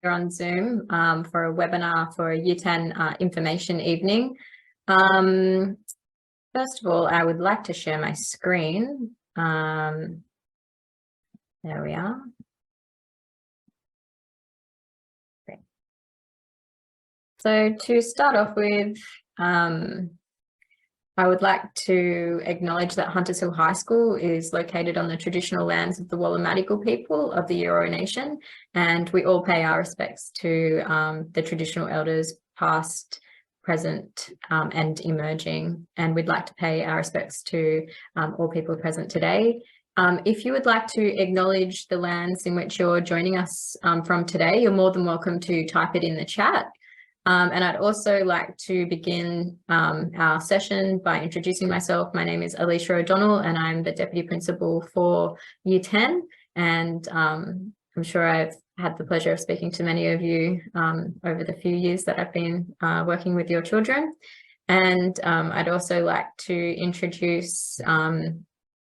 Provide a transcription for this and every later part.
We're on Zoom for a webinar for a Year 10 information evening. First of all, I would like to share my screen. There we are. Great. So to start off with, I would like to acknowledge that Hunters Hill High School is located on the traditional lands of the Wallumattagal people of the Eora Nation, and we all pay our respects to the traditional elders past, present and emerging, and we'd like to pay our respects to all people present today. If you would like to acknowledge the lands in which you're joining us from today, you're more than welcome to type it in the chat. And I'd also like to begin our session by introducing myself. My name is Alicia O'Donnell and I'm the Deputy Principal for Year 10. And I'm sure I've had the pleasure of speaking to many of you over the few years that I've been working with your children. And I'd also like to introduce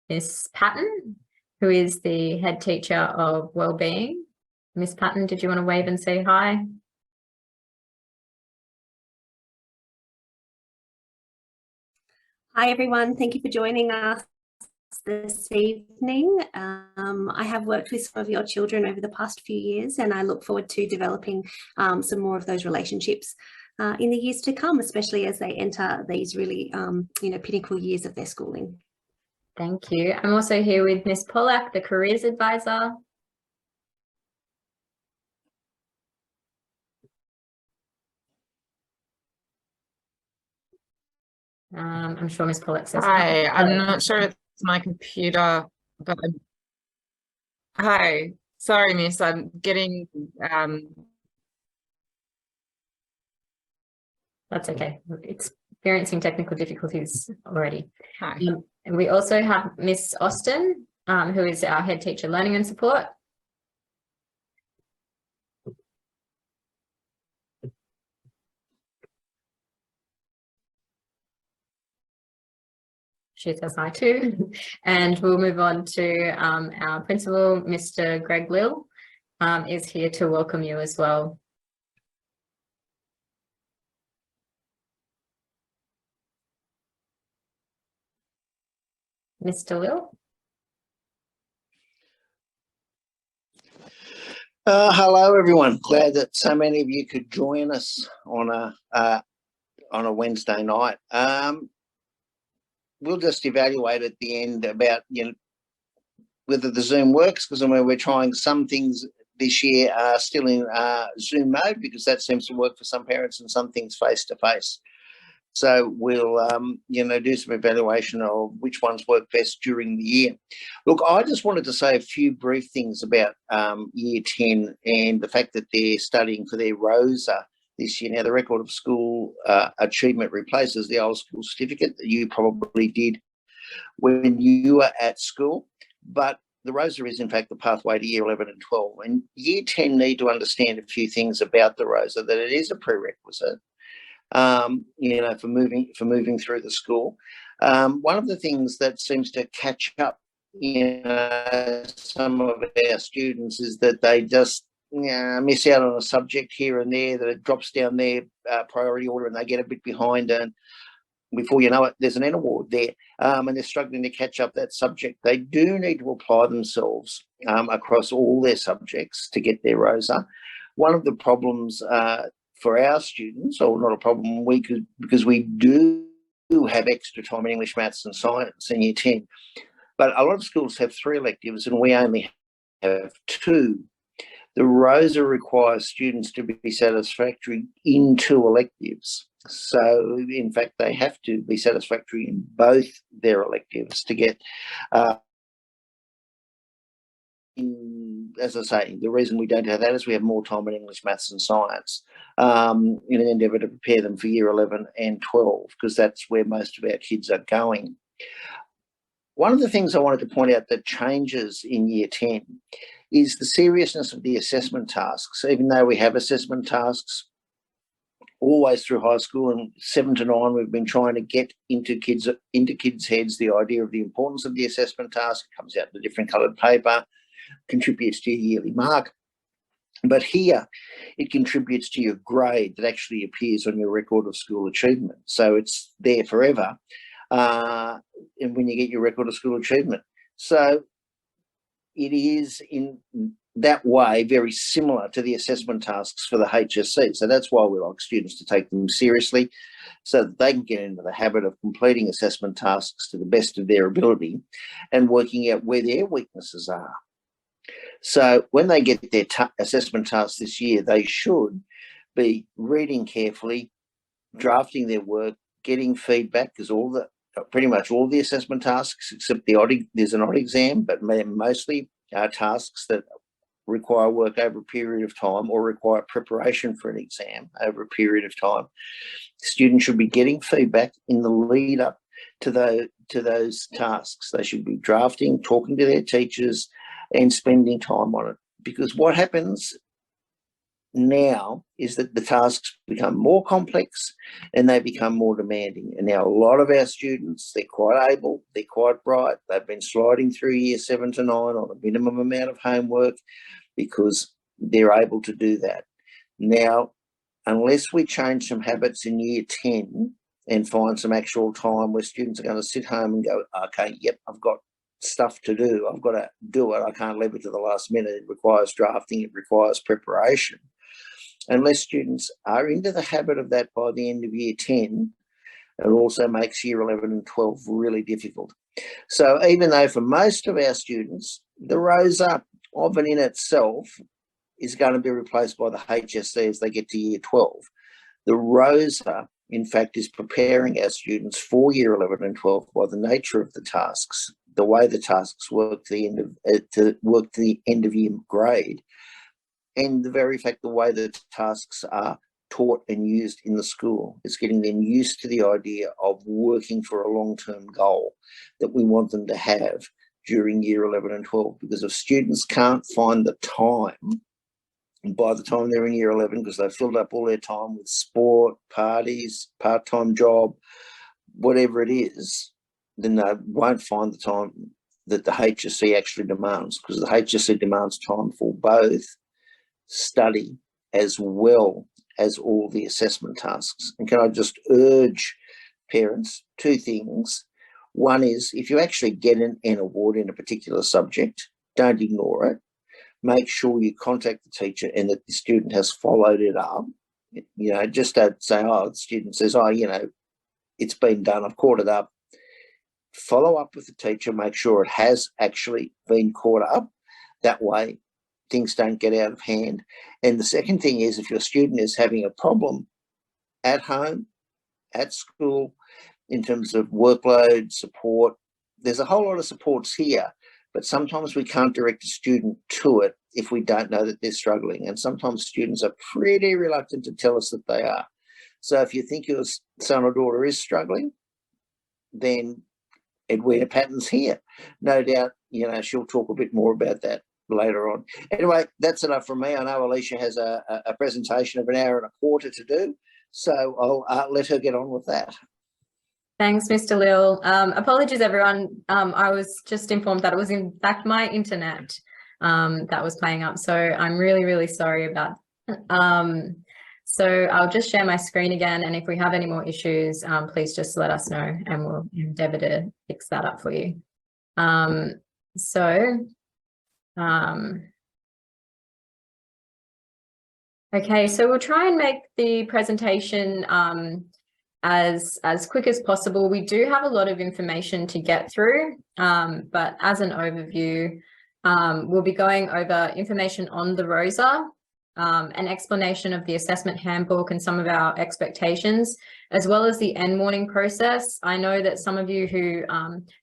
Miss Patton, who is the Head Teacher of Wellbeing. Miss Patton, did you want to wave and say hi? Hi everyone, thank you for joining us this evening. I have worked with some of your children over the past few years and I look forward to developing some more of those relationships in the years to come, especially as they enter these really pinnacle years of their schooling. Thank you. I'm also here with Miss Pollack, the Careers Advisor. I'm sure Miss Pollack says hi. I'm not sure it's my computer, but hi. Sorry, Miss. I'm getting. That's okay. We're experiencing technical difficulties already. Hi. And we also have Miss Austin, who is our Head Teacher Learning and Support. She says hi too. And we'll move on to our principal, Mr. Greg Lill, is here to welcome you as well. Mr. Lill? Hello, everyone. Glad that so many of you could join us on a Wednesday night. We'll just evaluate at the end about whether the Zoom works, because I mean we're trying some things this year are still in Zoom mode because that seems to work for some parents, and some things face to face. So we'll do some evaluation of which ones work best during the year. Look, I just wanted to say a few brief things about Year 10 and the fact that they're studying for their ROSA this year. Now, the Record of School Achievement replaces the old school certificate that you probably did when you were at school, but the ROSA is in fact the pathway to Year 11 and 12. And Year 10 need to understand a few things about the ROSA, that it is a prerequisite, for moving through the school. One of the things that seems to catch up some of our students is that they just miss out on a subject here and there, that it drops down their priority order and they get a bit behind, and before you know it, there's an N award there, and they're struggling to catch up that subject. They do need to apply themselves across all their subjects to get their ROSA. One of the problems for our students, or not a problem, because we do have extra time in English, maths and science in Year 10, but a lot of schools have 3 electives and we only have 2. The ROSA requires students to be satisfactory in 2 electives. So, in fact, they have to be satisfactory in both their electives to get, as I say, the reason we don't have that is we have more time in English, maths and science in an endeavour to prepare them for Year 11 and 12, because that's where most of our kids are going. One of the things I wanted to point out that changes in Year 10 is the seriousness of the assessment tasks. Even though we have assessment tasks always through high school, and 7 to 9 we've been trying to get into kids' heads the idea of the importance of the assessment task. It comes out in a different coloured paper, contributes to your yearly mark. But here, it contributes to your grade that actually appears on your record of school achievement. So it's there forever, and when you get your record of school achievement. So it is in that way very similar to the assessment tasks for the HSC. So that's why we like students to take them seriously, so that they can get into the habit of completing assessment tasks to the best of their ability and working out where their weaknesses are. So when they get their assessment tasks this year, they should be reading carefully, drafting their work, getting feedback, because pretty much all the assessment tasks, except there's an odd exam, but mostly are tasks that require work over a period of time or require preparation for an exam over a period of time. Students should be getting feedback in the lead up to those tasks. They should be drafting, talking to their teachers, and spending time on it. Because what happens now is that the tasks become more complex and they become more demanding. And now a lot of our students, they're quite able, they're quite bright. They've been sliding through year 7 to 9 on a minimum amount of homework because they're able to do that. Now, unless we change some habits in year 10 and find some actual time where students are going to sit home and go, okay, yep, I've got stuff to do. I've got to do it. I can't leave it to the last minute. It requires drafting. It requires preparation. Unless students are into the habit of that by the end of year 10, it also makes year 11 and 12 really difficult. So even though for most of our students, the ROSA of and in itself is going to be replaced by the HSC as they get to year 12, the ROSA, in fact, is preparing our students for year 11 and 12 by the nature of the tasks, the way the tasks work to the end of year grade, and the very fact the way the tasks are taught and used in the school. It's getting them used to the idea of working for a long-term goal that we want them to have during year 11 and 12. Because if students can't find the time, and by the time they're in year 11, because they've filled up all their time with sport, parties, part-time job, whatever it is, then they won't find the time that the HSC actually demands, because the HSC demands time for both study as well as all the assessment tasks. And can I just urge parents, 2 things. One is, if you actually get an award in a particular subject, don't ignore it. Make sure you contact the teacher and that the student has followed it up. You know, just don't say, oh, the student says, oh, you know, it's been done, I've caught it up. Follow up with the teacher, make sure it has actually been caught up. That way, things don't get out of hand. And the second thing is, if your student is having a problem at home, at school, in terms of workload, support, there's a whole lot of supports here, but sometimes we can't direct a student to it if we don't know that they're struggling. And sometimes students are pretty reluctant to tell us that they are. So if you think your son or daughter is struggling, then Edwina Patton's here. No doubt, you know, she'll talk a bit more about that later on. Anyway, that's enough from me. I know Alicia has a presentation of 1 hour and a quarter to do, so I'll let her get on with that. Thanks, Mr. Lil. Apologies, everyone. I was just informed that it was in fact my internet that was playing up, so I'm really, really sorry about that. So I'll just share my screen again, and if we have any more issues, please just let us know and we'll endeavour to fix that up for you. Okay, so we'll try and make the presentation as quick as possible. We do have a lot of information to get through, but as an overview, we'll be going over information on the ROSA, an explanation of the assessment handbook and some of our expectations, as well as the end warning process. I know that some of you who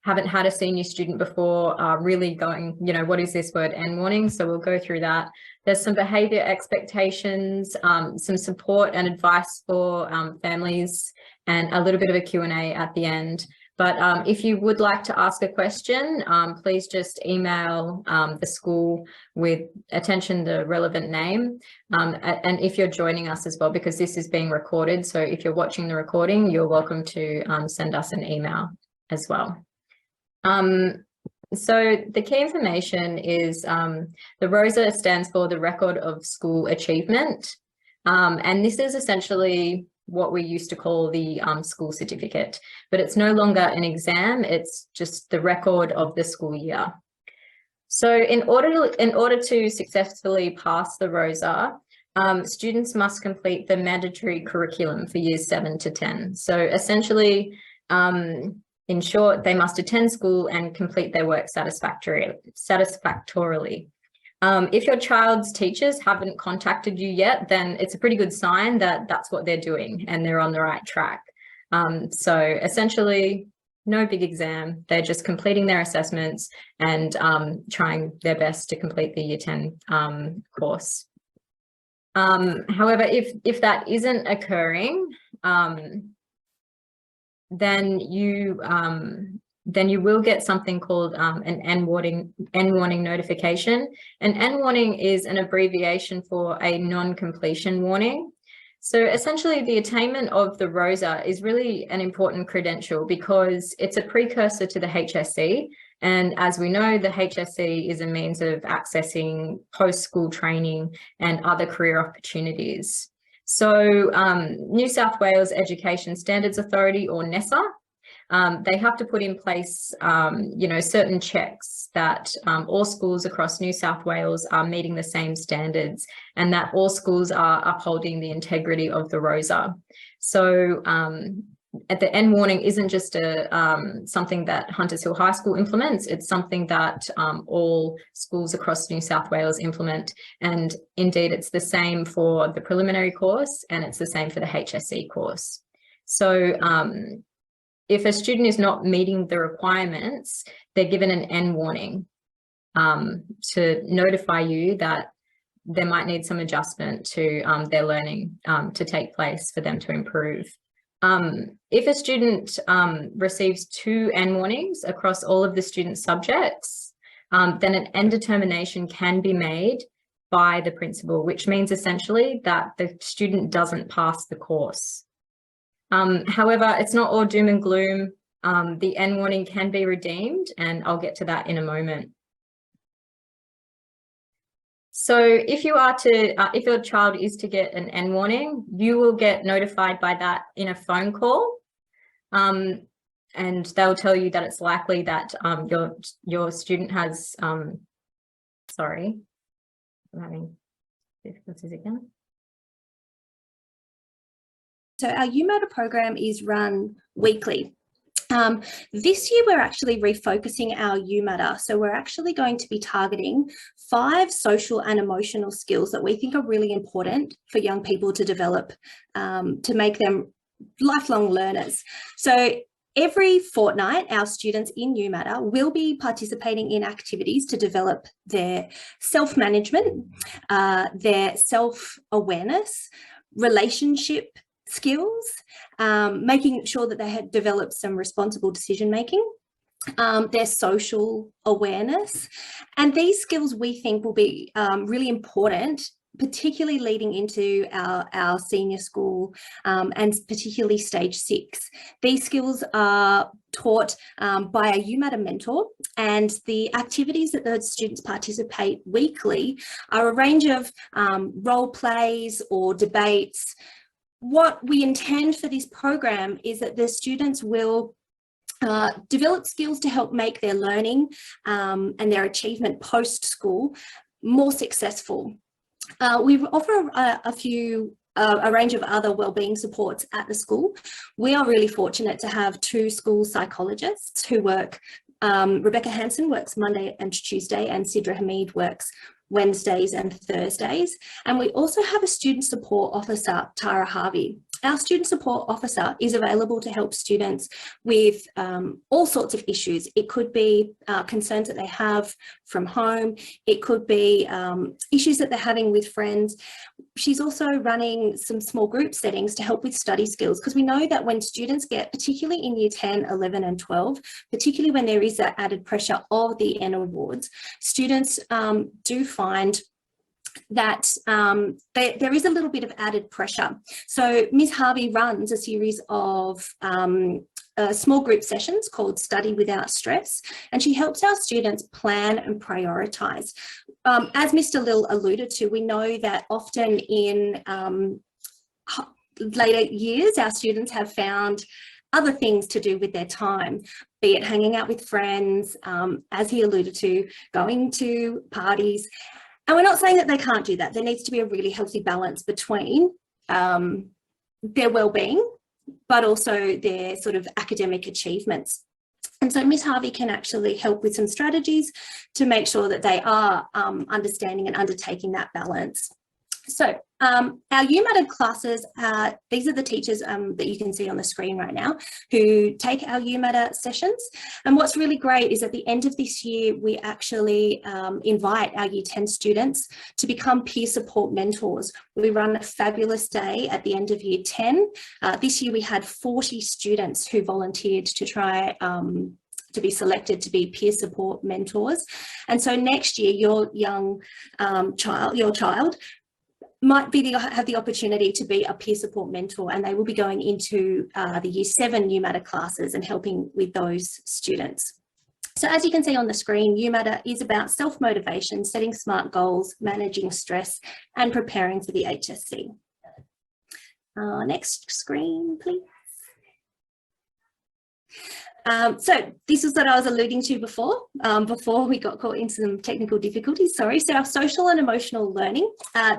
haven't had a senior student before are really going, you know, what is this word end warning? So we'll go through that. There's some behaviour expectations, some support and advice for families, and a little bit of a Q&A at the end. But if you would like to ask a question, please just email the school with attention the relevant name. And if you're joining us as well, because this is being recorded, so if you're watching the recording, you're welcome to send us an email as well. So the key information is the ROSA stands for the Record of School Achievement. And this is essentially what we used to call the school certificate, but it's no longer an exam, it's just the record of the school year. So in order to successfully pass the ROSA, students must complete the mandatory curriculum for years 7 to 10. So essentially, in short, they must attend school and complete their work satisfactorily. If your child's teachers haven't contacted you yet, then it's a pretty good sign that that's what they're doing and they're on the right track. So essentially, no big exam, they're just completing their assessments and trying their best to complete the Year 10 course. However, if that isn't occurring, then you will get something called an N warning notification. An N warning is an abbreviation for a non-completion warning. So essentially, the attainment of the ROSA is really an important credential because it's a precursor to the HSC. And as we know, the HSC is a means of accessing post-school training and other career opportunities. So New South Wales Education Standards Authority, or NESA, they have to put in place, certain checks that all schools across New South Wales are meeting the same standards and that all schools are upholding the integrity of the ROSA. So the N warning isn't just something that Hunters Hill High School implements, it's something that all schools across New South Wales implement. And indeed, it's the same for the preliminary course and it's the same for the HSC course. So if a student is not meeting the requirements, they're given an N warning to notify you that there might need some adjustment to their learning to take place for them to improve. If a student receives 2 N warnings across all of the student subjects, then an N determination can be made by the principal, which means essentially that the student doesn't pass the course. However, it's not all doom and gloom. The N warning can be redeemed, and I'll get to that in a moment. So if you are to, if your child is to get an N warning, you will get notified by that in a phone call. And they'll tell you that it's likely that your student has, sorry, I'm having difficulties again. So our UMatter program is run weekly. This year, we're actually refocusing our UMatter. So we're actually going to be targeting 5 social and emotional skills that we think are really important for young people to develop, to make them lifelong learners. So every fortnight, our students in UMatter will be participating in activities to develop their self-management, their self-awareness, relationship skills, making sure that they had developed some responsible decision making, their social awareness. And these skills we think will be really important, particularly leading into our senior school and particularly stage 6. These skills are taught by a UMatter mentor, and the activities that the students participate weekly are a range of role plays or debates. What we intend for this program is that the students will develop skills to help make their learning and their achievement post-school more successful. We offer a range of other wellbeing supports at the school. We are really fortunate to have 2 school psychologists who work. Rebecca Hansen works Monday and Tuesday, and Sidra Hamid works Wednesdays and Thursdays. And we also have a student support officer, Tara Harvey. Our student support officer is available to help students with all sorts of issues. It could be concerns that they have from home. It could be issues that they're having with friends. She's also running some small group settings to help with study skills, because we know that when students get, particularly in year 10, 11 and 12, particularly when there is that added pressure of the N awards, students do find that there is a little bit of added pressure. So Ms. Harvey runs a series of small group sessions called Study Without Stress, and she helps our students plan and prioritise. As Mr. Lill alluded to, we know that often in later years, our students have found other things to do with their time, be it hanging out with friends, as he alluded to, going to parties. And we're not saying that they can't do that. There needs to be a really healthy balance between their well-being, but also their sort of academic achievements. And so Miss Harvey can actually help with some strategies to make sure that they are understanding and undertaking that balance. So our UMatter classes, these are the teachers that you can see on the screen right now who take our UMatter sessions. And what's really great is at the end of this year, we actually invite our Year 10 students to become peer support mentors. We run a fabulous day at the end of Year 10. This year we had 40 students who volunteered to try to be selected to be peer support mentors. And so next year, your child might be have the opportunity to be a peer support mentor, and they will be going into the Year 7 UMatter classes and helping with those students. So as you can see on the screen, UMatter is about self-motivation, setting smart goals, managing stress, and preparing for the HSC. Next screen, please. So this is what I was alluding to before we got caught into some technical difficulties, sorry. So our social and emotional learning,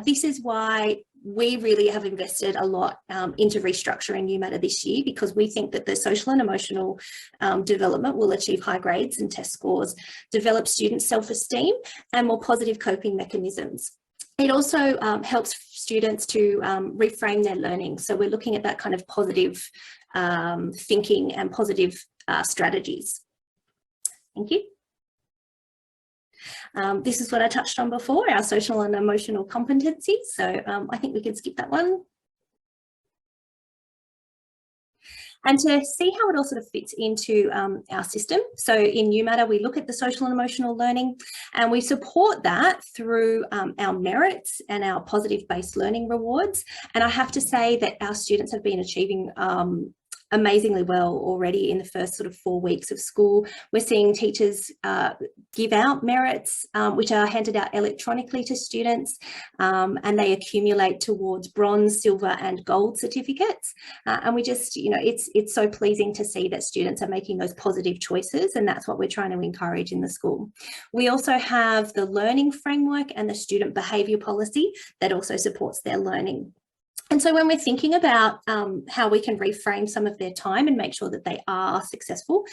this is why we really have invested a lot into restructuring UMatter this year, because we think that the social and emotional development will achieve high grades and test scores, develop student self-esteem and more positive coping mechanisms. It also helps students to reframe their learning. So we're looking at that kind of positive thinking and positive strategies. Thank you. This is what I touched on before, our social and emotional competencies. So I think we can skip that one. And to see how it all sort of fits into our system. So in UMatter, we look at the social and emotional learning, and we support that through our merits and our positive-based learning rewards. And I have to say that our students have been achieving amazingly well already in the first sort of 4 weeks of school. We're seeing teachers give out merits, which are handed out electronically to students, and they accumulate towards bronze, silver and gold certificates. And we just, you know, it's so pleasing to see that students are making those positive choices, and that's what we're trying to encourage in the school. We also have the learning framework and the student behaviour policy that also supports their learning. And so when we're thinking about how we can reframe some of their time and make sure that they are successful,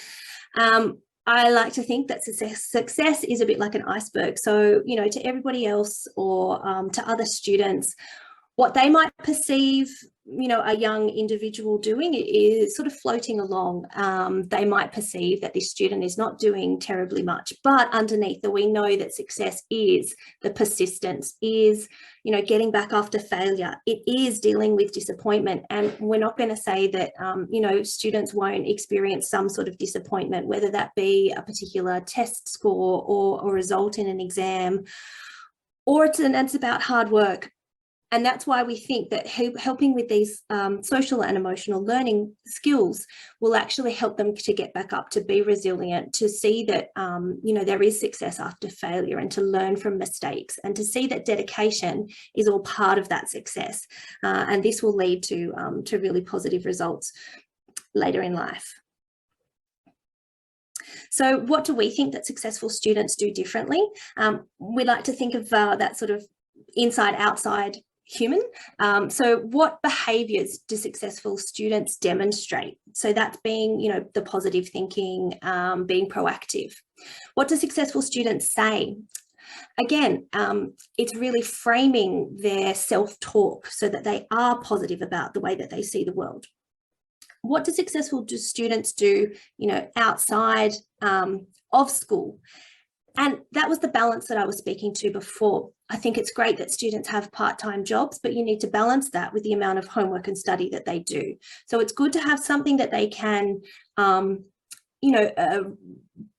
I like to think that success is a bit like an iceberg. So, you know, to everybody else or to other students, what they might perceive, you know, a young individual doing is sort of floating along. They might perceive that this student is not doing terribly much, but underneath that, we know that success is the persistence, is, you know, getting back after failure. It is dealing with disappointment. And we're not going to say that, you know, students won't experience some sort of disappointment, whether that be a particular test score or a result in an exam, or it's about hard work. And that's why we think that helping with these social and emotional learning skills will actually help them to get back up, to be resilient, to see that, you know, there is success after failure, and to learn from mistakes, and to see that dedication is all part of that success. And this will lead to really positive results later in life. So what do we think that successful students do differently? We like to think of that sort of inside-outside human. So what behaviours do successful students demonstrate? So that's being, you know, the positive thinking, being proactive. What do successful students say? Again, it's really framing their self-talk so that they are positive about the way that they see the world. What do successful students do, you know, outside of school? And that was the balance that I was speaking to before. I think it's great that students have part-time jobs, but you need to balance that with the amount of homework and study that they do. So it's good to have something that they can, you know,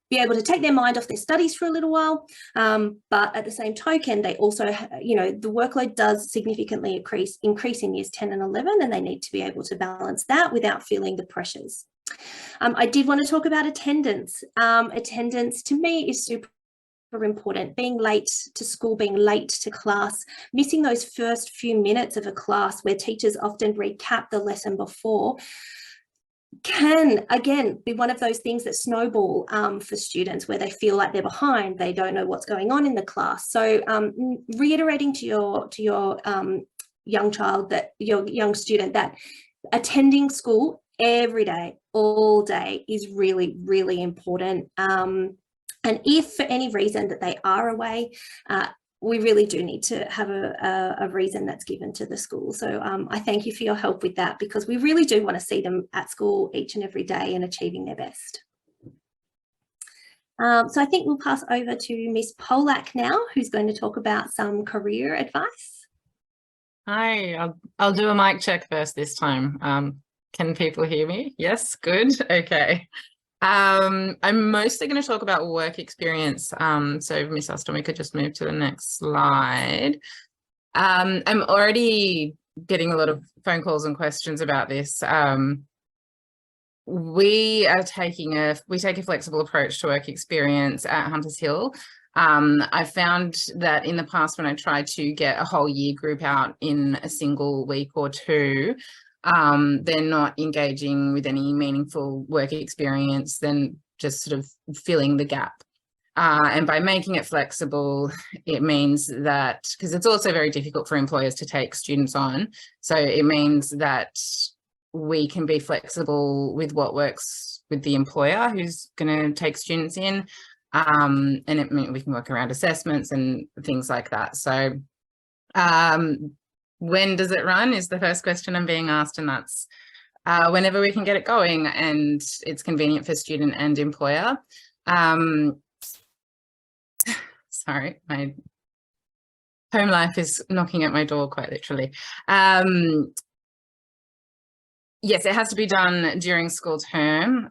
be able to take their mind off their studies for a little while. But at the same token, they also, you know, the workload does significantly increase in years 10 and 11, and they need to be able to balance that without feeling the pressures. I did want to talk about attendance. Attendance to me is super important. Being late to school, being late to class, missing those first few minutes of a class where teachers often recap the lesson before can, again, be one of those things that snowball for students, where they feel like they're behind, they don't know what's going on in the class. So reiterating to your young child, that your young student, that attending school every day, all day, is really, really important. And if for any reason that they are away, we really do need to have a reason that's given to the school. So I thank you for your help with that, because we really do want to see them at school each and every day and achieving their best. So I think we'll pass over to Miss Polak now, who's going to talk about some career advice. Hi, I'll do a mic check first this time. Can people hear me? Yes, good. Okay. I'm mostly going to talk about work experience. So Miss Austin, we could just move to the next slide. I'm already getting a lot of phone calls and questions about this. We take a flexible approach to work experience at Hunters Hill. I found that in the past, when I tried to get a whole year group out in a single week or two, they're not engaging with any meaningful work experience, then just sort of filling the gap. And by making it flexible, it means that, because it's also very difficult for employers to take students on, so it means that we can be flexible with what works with the employer who's going to take students in, and it means we can work around assessments and things like that. So when does it run is the first question I'm being asked, and that's whenever we can get it going and it's convenient for student and employer. Sorry, my home life is knocking at my door quite literally. Yes, it has to be done during school term.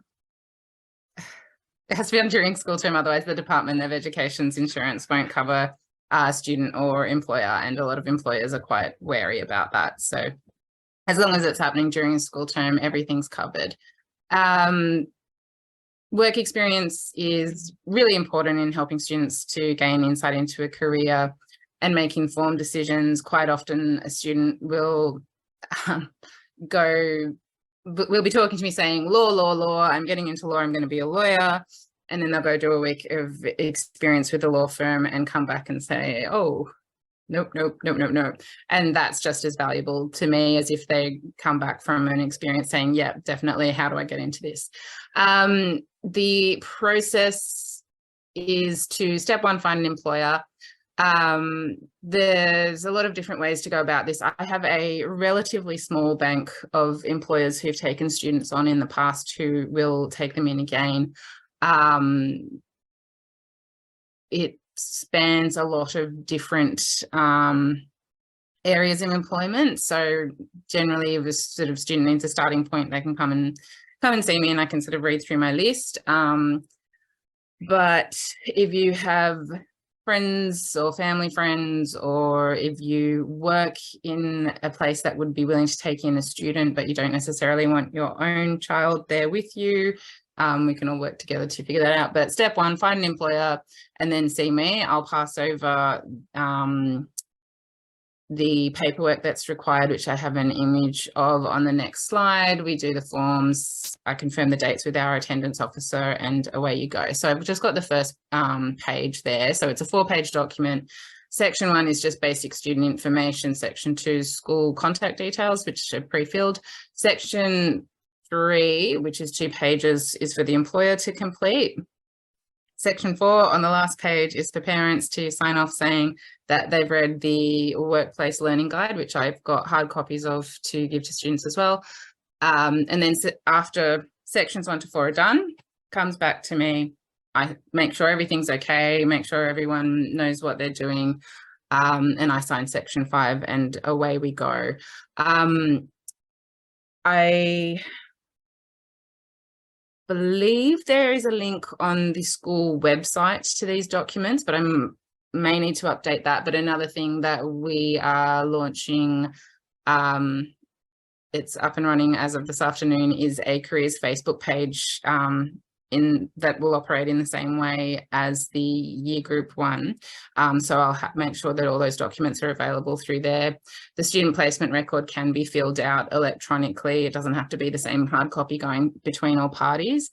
It has to be done during school term, otherwise the Department of Education's insurance won't cover student or employer, and a lot of employers are quite wary about that. So as long as it's happening during school term, everything's covered. Work experience is really important in helping students to gain insight into a career and make informed decisions. Quite often a student will will be talking to me saying, law, I'm getting into law, I'm going to be a lawyer. And then they'll go do a week of experience with a law firm and come back and say, oh, nope. And that's just as valuable to me as if they come back from an experience saying, yeah, definitely, how do I get into this? The process is to, step one, find an employer. There's a lot of different ways to go about this. I have a relatively small bank of employers who've taken students on in the past who will take them in again. It spans a lot of different areas of employment. So generally, if a sort of student needs a starting point, they can come and see me, and I can sort of read through my list. But if you have friends or family friends, or if you work in a place that would be willing to take in a student, but you don't necessarily want your own child there with you, we can all work together to figure that out. But step one, find an employer and then see me. I'll pass over the paperwork that's required, which I have an image of on the next slide. We do the forms, I confirm the dates with our attendance officer, and away you go. So I've just got the first page there. So it's a 4-page document. Section 1 is just basic student information. Section 2 is school contact details, which are pre-filled. Section 3, which is 2 pages, is for the employer to complete. Section 4 on the last page is for parents to sign off saying that they've read the workplace learning guide, which I've got hard copies of to give to students as well. And then after sections 1 to 4 are done, comes back to me. I make sure everything's okay, make sure everyone knows what they're doing, and I sign section 5 and away we go. I believe there is a link on the school website to these documents, but I may need to update that. But another thing that we are launching it's up and running as of this afternoon, is a careers Facebook page that will operate in the same way as the year group one. So I'll make sure that all those documents are available through there. The student placement record can be filled out electronically. It doesn't have to be the same hard copy going between all parties.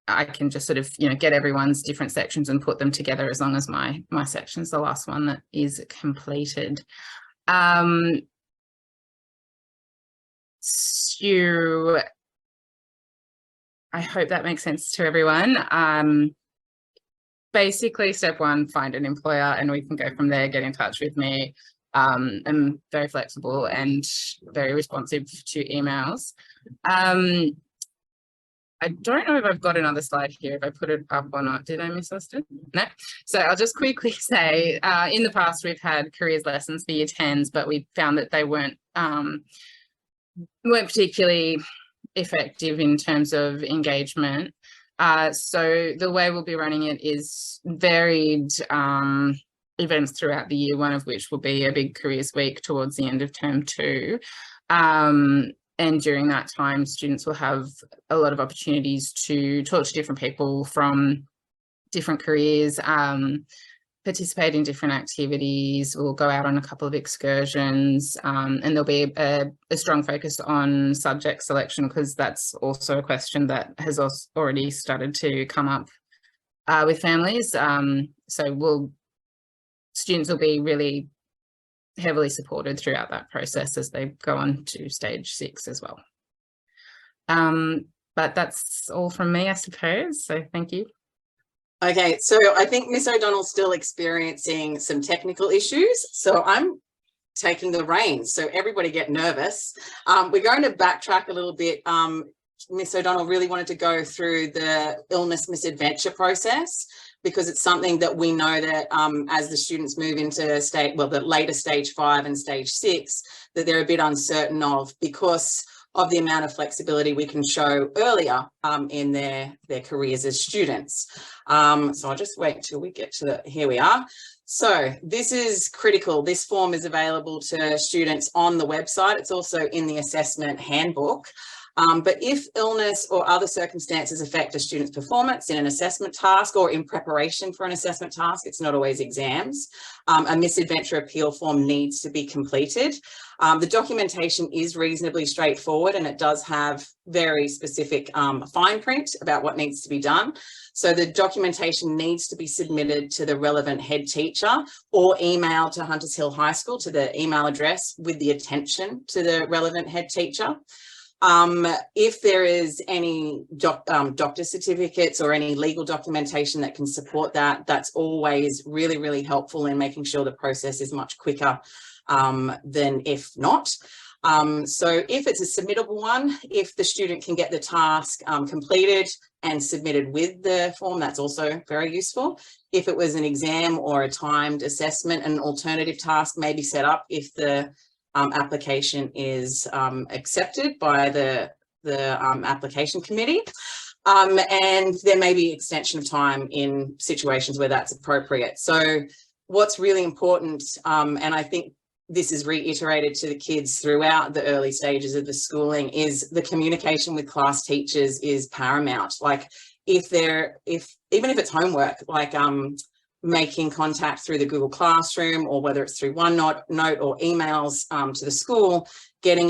I can just sort of, get everyone's different sections and put them together as long as my section's the last one that is completed. So I hope that makes sense to everyone. Basically, step one, find an employer and we can go from there, get in touch with me. I'm very flexible and very responsive to emails. I don't know if I've got another slide here, if I put it up or not. Did I miss Austin? No. So I'll just quickly say, in the past, we've had careers lessons for year 10s, but we found that they weren't particularly effective in terms of engagement. So the way we'll be running it is varied events throughout the year, one of which will be a big careers week towards the end of term 2. And during that time, students will have a lot of opportunities to talk to different people from different careers, participate in different activities. We'll go out on a couple of excursions, and there'll be a strong focus on subject selection, because that's also a question that has already started to come up with families. So students will be really heavily supported throughout that process as they go on to stage 6 as well. But that's all from me, I suppose. So thank you. Okay, so I think Miss O'Donnell's still experiencing some technical issues, so I'm taking the reins. So everybody get nervous. We're going to backtrack a little bit. Miss O'Donnell really wanted to go through the illness misadventure process, because it's something that we know that as the students move into the later stage 5 and stage 6, that they're a bit uncertain of, because of the amount of flexibility we can show earlier in their careers as students. So I'll just wait till we get to here we are. So this is critical. This form is available to students on the website. It's also in the assessment handbook. But if illness or other circumstances affect a student's performance in an assessment task or in preparation for an assessment task, it's not always exams, a misadventure appeal form needs to be completed. The documentation is reasonably straightforward, and it does have very specific fine print about what needs to be done. So the documentation needs to be submitted to the relevant head teacher or emailed to Hunters Hill High School to the email address with the attention to the relevant head teacher. If there is any doctor certificates or any legal documentation that can support that, that's always really, really helpful in making sure the process is much quicker than if not. So if it's a submittable one, if the student can get the task completed and submitted with the form, that's also very useful. If it was an exam or a timed assessment, an alternative task may be set up if the application is accepted by the application committee. And there may be extension of time in situations where that's appropriate. So what's really important, and I think this is reiterated to the kids throughout the early stages of the schooling, is the communication with class teachers is paramount. Like even if it's homework, like making contact through the Google Classroom, or whether it's through OneNote or emails to the school, getting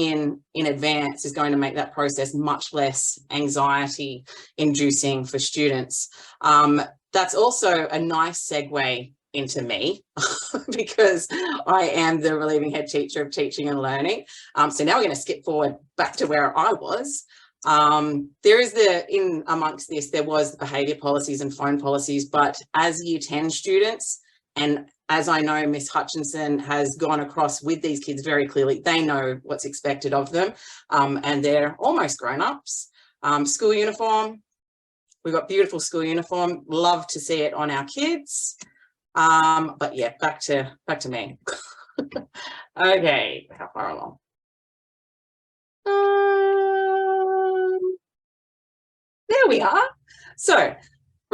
in advance is going to make that process much less anxiety inducing for students. That's also a nice segue into me because I am the relieving head teacher of teaching and learning. So now we're going to skip forward back to where I was. There is amongst this, there was the behaviour policies and phone policies, but as Year 10 students, and as I know Miss Hutchinson has gone across with these kids very clearly, they know what's expected of them, and they're almost grown-ups. School uniform, we've got beautiful school uniform, love to see it on our kids. But yeah, back to me. Okay, how far along? There we are. So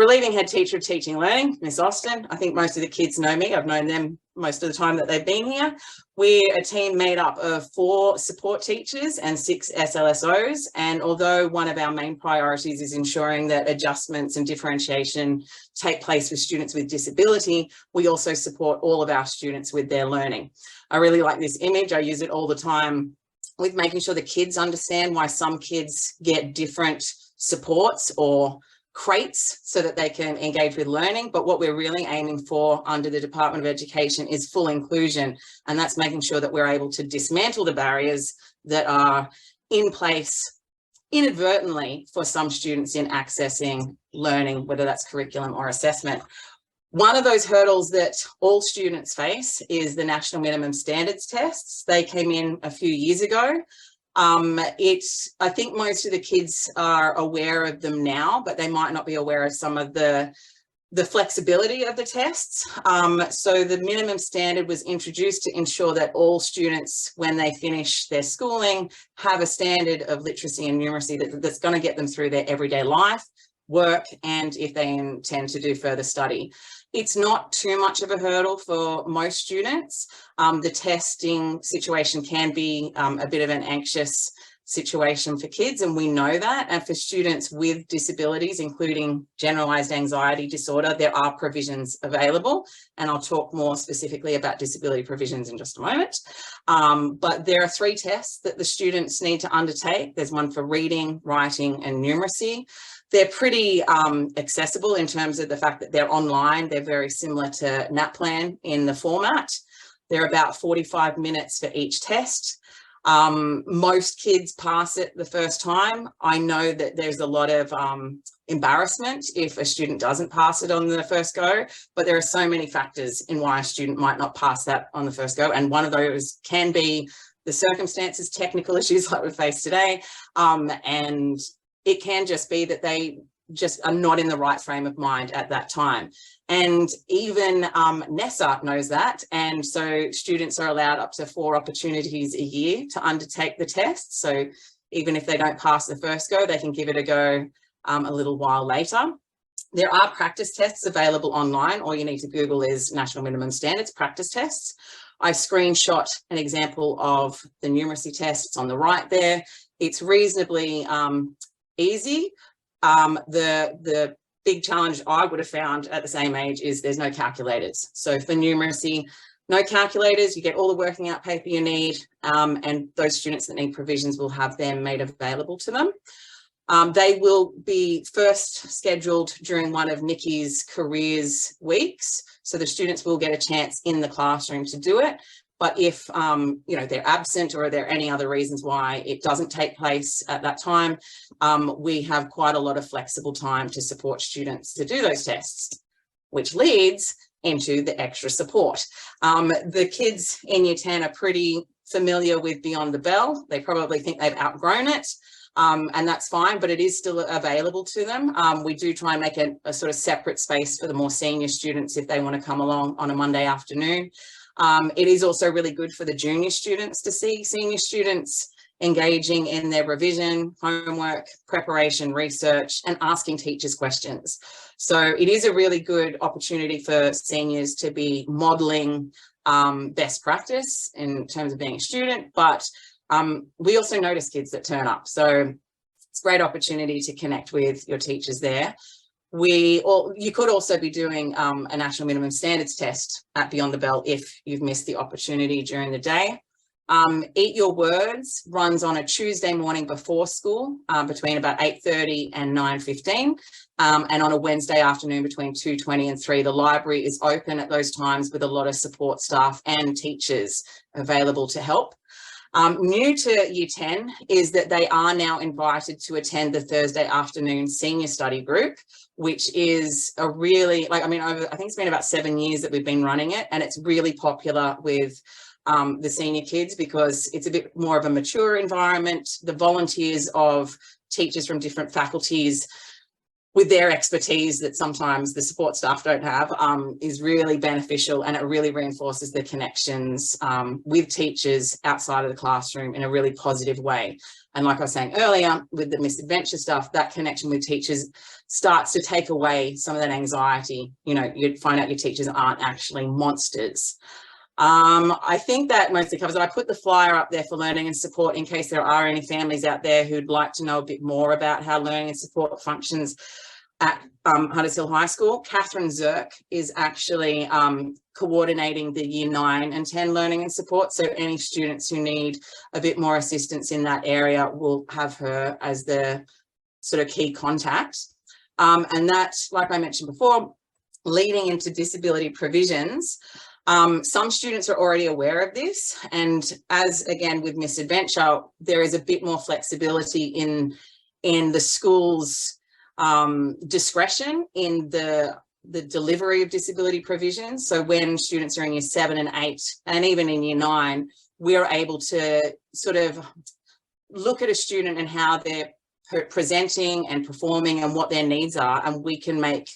Relieving head teacher of teaching learning, Miss Austin. I think most of the kids know me. I've known them most of the time that they've been here. We're a team made up of 4 support teachers and 6 SLSOs. And although one of our main priorities is ensuring that adjustments and differentiation take place for students with disability, we also support all of our students with their learning. I really like this image. I use it all the time with making sure the kids understand why some kids get different supports or crates so that they can engage with learning. But what we're really aiming for under the Department of Education is full inclusion. And that's making sure that we're able to dismantle the barriers that are in place inadvertently for some students in accessing learning, whether that's curriculum or assessment. One of those hurdles that all students face is the National Minimum Standards tests. They came in a few years ago. I think most of the kids are aware of them now, but they might not be aware of some of the flexibility of the tests. So the minimum standard was introduced to ensure that all students, when they finish their schooling, have a standard of literacy and numeracy that's going to get them through their everyday life, work, and if they intend to do further study. It's not too much of a hurdle for most students. The testing situation can be a bit of an anxious situation for kids, and we know that. And for students with disabilities, including generalized anxiety disorder, there are provisions available. And I'll talk more specifically about disability provisions in just a moment. But there are 3 tests that the students need to undertake. There's one for reading, writing, and numeracy. They're pretty accessible in terms of the fact that they're online. They're very similar to NAPLAN in the format. They're about 45 minutes for each test. Most kids pass it the first time. I know that there's a lot of embarrassment if a student doesn't pass it on the first go, but there are so many factors in why a student might not pass that on the first go. And one of those can be the circumstances, technical issues like we face today, and it can just be that they just are not in the right frame of mind at that time. And even NESA knows that. And so students are allowed up to 4 opportunities a year to undertake the test. So even if they don't pass the first go, they can give it a go a little while later. There are practice tests available online. All you need to Google is National Minimum Standards practice tests. I screenshot an example of the numeracy test. It's on the right there. It's reasonably easy. The big challenge I would have found at the same age is there's no calculators. So for numeracy, no calculators, you get all the working out paper you need, and those students that need provisions will have them made available to them. They will be first scheduled during one of Nikki's careers weeks. So the students will get a chance in the classroom to do it. But if they're absent or are there any other reasons why it doesn't take place at that time, we have quite a lot of flexible time to support students to do those tests, which leads into the extra support. The kids in Year 10 are pretty familiar with Beyond the Bell. They probably think they've outgrown it. And that's fine, but it is still available to them. We do try and make a sort of separate space for the more senior students if they want to come along on a Monday afternoon. It is also really good for the junior students to see senior students engaging in their revision, homework, preparation, research, and asking teachers questions. So it is a really good opportunity for seniors to be modelling best practice in terms of being a student, but we also notice kids that turn up. So it's a great opportunity to connect with your teachers there. You could also be doing a National Minimum Standards test at Beyond the Bell if you've missed the opportunity during the day. Eat Your Words runs on a Tuesday morning before school between about 8:30 and 9:15, and on a Wednesday afternoon between 2:20 and 3. The library is open at those times with a lot of support staff and teachers available to help. New to Year 10 is that they are now invited to attend the Thursday afternoon senior study group, which is a really, I think it's been about 7 years that we've been running it, and it's really popular with the senior kids because it's a bit more of a mature environment. The volunteers of teachers from different faculties with their expertise that sometimes the support staff don't have, is really beneficial, and it really reinforces the connections with teachers outside of the classroom in a really positive way. And like I was saying earlier, with the Misadventure stuff, that connection with teachers starts to take away some of that anxiety. You know, you'd find out your teachers aren't actually monsters. I think that mostly covers it. I put the flyer up there for learning and support in case there are any families out there who'd like to know a bit more about how learning and support functions at Hunters Hill High School. Catherine Zirk is actually coordinating the Year 9 and 10 learning and support. So any students who need a bit more assistance in that area will have her as the sort of key contact. And that, like I mentioned before, leading into disability provisions. Some students are already aware of this, and as again with Misadventure, there is a bit more flexibility in the school's discretion in the delivery of disability provisions. So when students are in Year 7 and 8, and even in Year 9, we're able to sort of look at a student and how they're presenting and performing and what their needs are, and we can make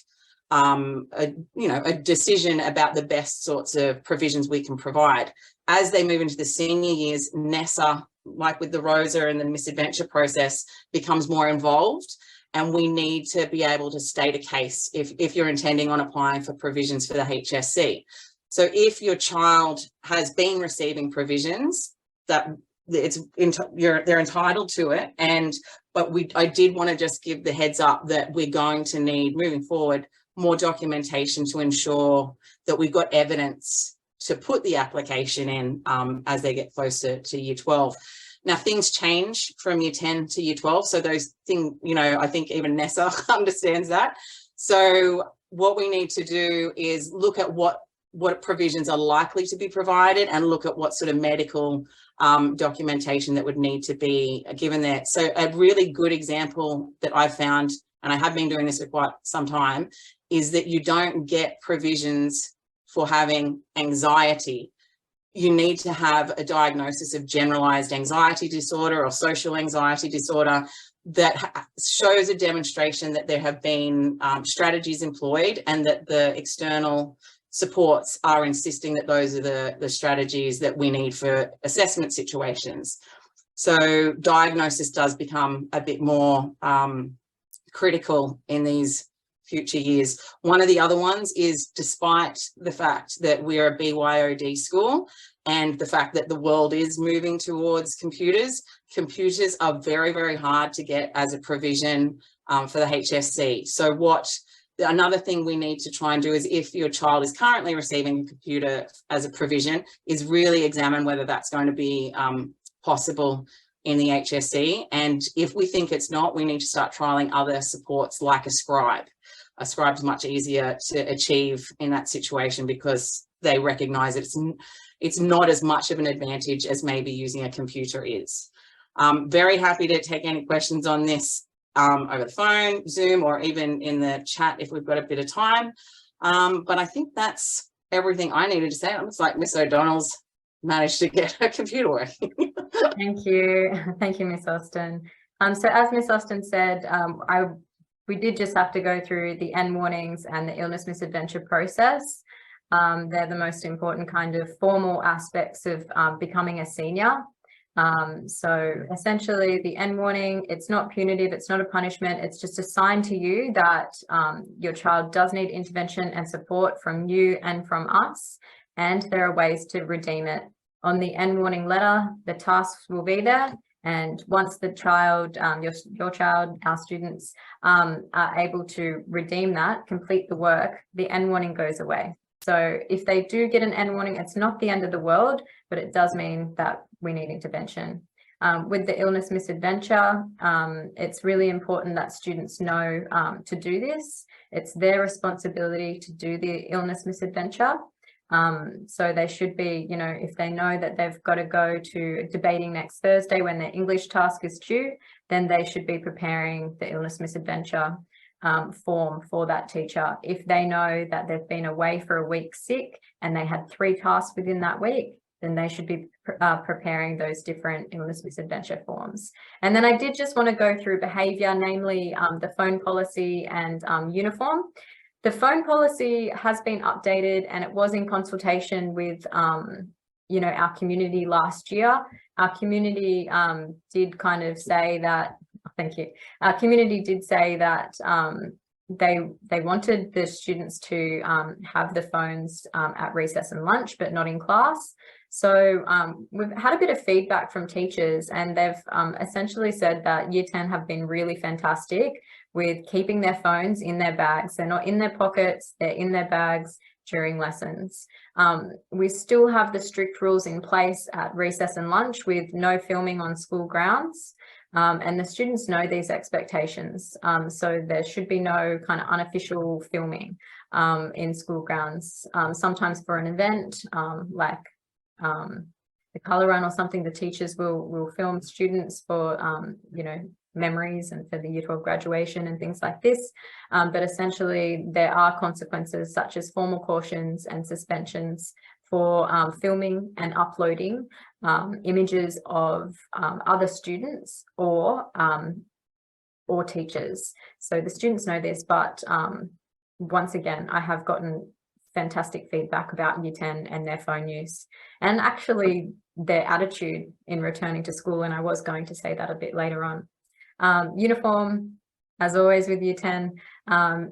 a decision about the best sorts of provisions we can provide. As they move into the senior years, NESA, like with the Rosa and the Misadventure process, becomes more involved, and we need to be able to state a case if you're intending on applying for provisions for the HSC. So if your child has been receiving provisions, that they're entitled to it, but I did want to just give the heads up that we're going to need, moving forward, more documentation to ensure that we've got evidence to put the application in as they get closer to Year 12. Now, things change from Year 10 to Year 12. So those things, I think even NESA understands that. So what we need to do is look at what provisions are likely to be provided, and look at what sort of medical documentation that would need to be given there. So a really good example that I've found, and I have been doing this for quite some time, is that you don't get provisions for having anxiety. You need to have a diagnosis of generalized anxiety disorder or social anxiety disorder that shows a demonstration that there have been strategies employed, and that the external supports are insisting that those are the strategies that we need for assessment situations. So diagnosis does become a bit more critical in these future years. One of the other ones is, despite the fact that we're a BYOD school and the fact that the world is moving towards computers are very, very hard to get as a provision for the HSC. So another thing we need to try and do is, if your child is currently receiving a computer as a provision, is really examine whether that's going to be possible in the HSC. And if we think it's not, we need to start trialing other supports like a scribe. A scribe is much easier to achieve in that situation, because they recognise it's not as much of an advantage as maybe using a computer is. Very happy to take any questions on this over the phone, Zoom, or even in the chat if we've got a bit of time. But I think that's everything I needed to say. It looks like Miss O'Donnell's managed to get her computer working. Thank you. Thank you, Miss Austin. So as Miss Austin said, we did just have to go through the end warnings and the illness misadventure process. They're the most important kind of formal aspects of becoming a senior. So essentially the end warning, it's not punitive, it's not a punishment, it's just a sign to you that your child does need intervention and support from you and from us, and there are ways to redeem it. On the end warning letter, the tasks will be there, and once the child, your child, our students are able to redeem that, complete the work, the end warning goes away. So if they do get an end warning, it's not the end of the world, but it does mean that we need intervention. With the illness misadventure, it's really important that students know to do this. It's their responsibility to do the illness misadventure. So they should be, if they know that they've got to go to debating next Thursday when their English task is due, then they should be preparing the illness misadventure form for that teacher. If they know that they've been away for a week sick and they had 3 tasks within that week, then they should be preparing those different illness misadventure forms. And then I did just want to go through behaviour, namely the phone policy and uniform. The phone policy has been updated, and it was in consultation with you know, our community last year. Our community did kind of say that, thank you, our community did say that they wanted the students to have the phones at recess and lunch, but not in class. So we've had a bit of feedback from teachers, and they've essentially said that Year 10 have been really fantastic with keeping their phones in their bags. They're not in their pockets, they're in their bags during lessons. We still have the strict rules in place at recess and lunch with no filming on school grounds. And the students know these expectations. So there should be no kind of unofficial filming in school grounds. Sometimes for an event like the colour run or something, the teachers will film students for, you know, memories and for the Year 12 graduation and things like this. But essentially there are consequences such as formal cautions and suspensions for filming and uploading images of other students or teachers. So the students know this, but once again, I have gotten fantastic feedback about Year 10 and their phone use, and actually their attitude in returning to school. And I was going to say that a bit later on. Uniform, as always with Year 10,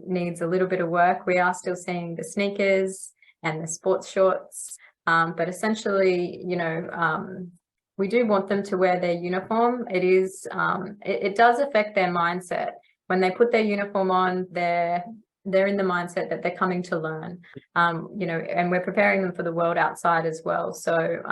needs a little bit of work. We are still seeing the sneakers and the sports shorts, but essentially, you know, we do want them to wear their uniform. It is, it does affect their mindset. When they put their uniform on, they're in the mindset that they're coming to learn, you know, and we're preparing them for the world outside as well. So,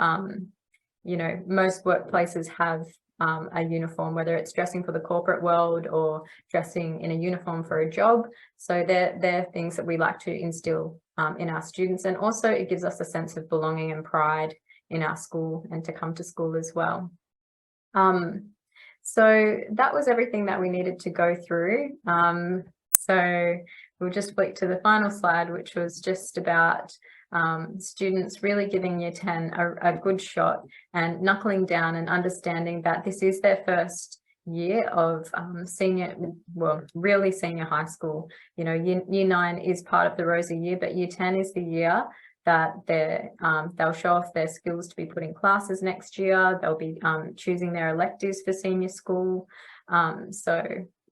you know, most workplaces have a uniform, whether it's dressing for the corporate world or dressing in a uniform for a job. So they're things that we like to instill in our students, and also it gives us a sense of belonging and pride in our school and to come to school as well. So that was everything that we needed to go through. So we'll just flick to the final slide, which was just about students really giving Year 10 a good shot and knuckling down and understanding that this is their first year of really senior high school. You know, year 9 is part of the Rosa year, but Year 10 is the year that they'll show off their skills to be put in classes next year. They'll be choosing their electives for senior school. So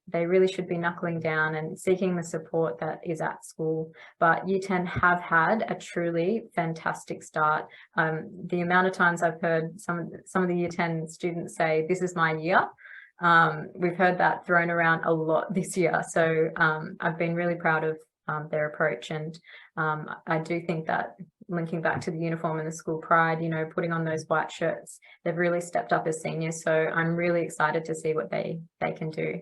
they really should be knuckling down and seeking the support that is at school. But Year 10 have had a truly fantastic start. The amount of times I've heard some of the Year 10 students say, "This is my year." We've heard that thrown around a lot this year. So I've been really proud of their approach. And I do think that, linking back to the uniform and the school pride, you know, putting on those white shirts, they've really stepped up as seniors. So I'm really excited to see what they can do.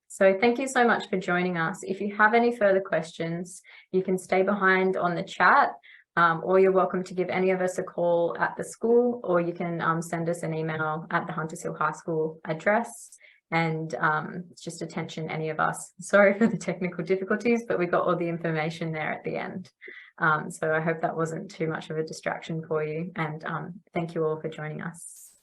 So thank you so much for joining us. If you have any further questions, you can stay behind on the chat, or you're welcome to give any of us a call at the school, or you can send us an email at the Hunters Hill High School address. And just attention any of us. Sorry for the technical difficulties, but we got all the information there at the end. So I hope that wasn't too much of a distraction for you, and thank you all for joining us.